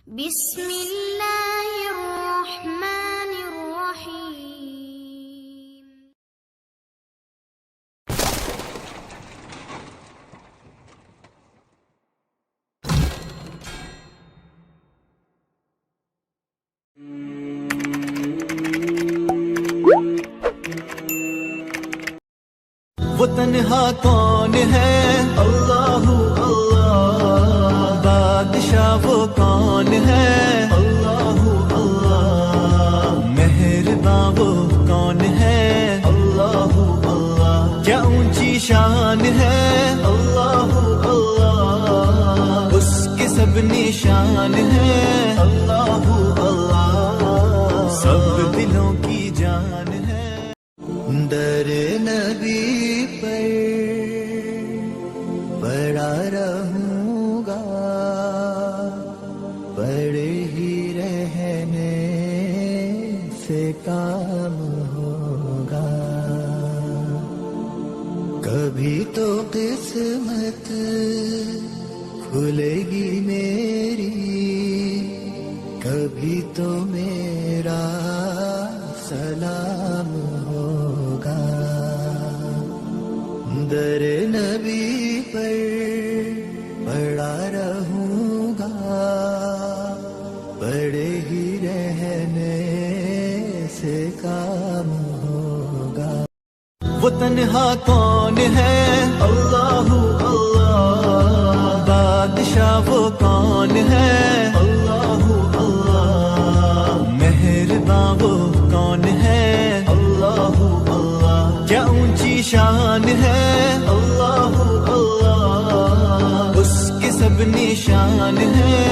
بسم اللہ الرحمن الرحیم. وہ تنہا کون ہے؟ اللہ اللہ. بادشاہ وہ کون ہے؟ اللہ اللہ. مہرباں وہ کون ہے؟ اللہ اللہ. کیا اونچی شان ہے؟ اللہ اللہ. اس کے سب نشان ہے؟ اللہ اللہ. سب دلوں کی جان ہے. در نبی پر پڑا رہوں گا، پڑے ہی رہنے سے کام ہوگا. کبھی تو قسمت کھلے گی میری، کبھی تو میرا سلام ہوگا. در نبی پر پڑا رہوں گا، پڑے ہی رہنے سے کام ہوگا. وہ تنہا کون ہے؟ اللہ اللہ. بادشاہ وہ کون ہے؟ اللہ اللہ. مہرباں وہ کون ہے؟ اللہ اللہ. کیا اونچی شان ہے؟ اللہ اللہ. اس کے سب نشان ہے؟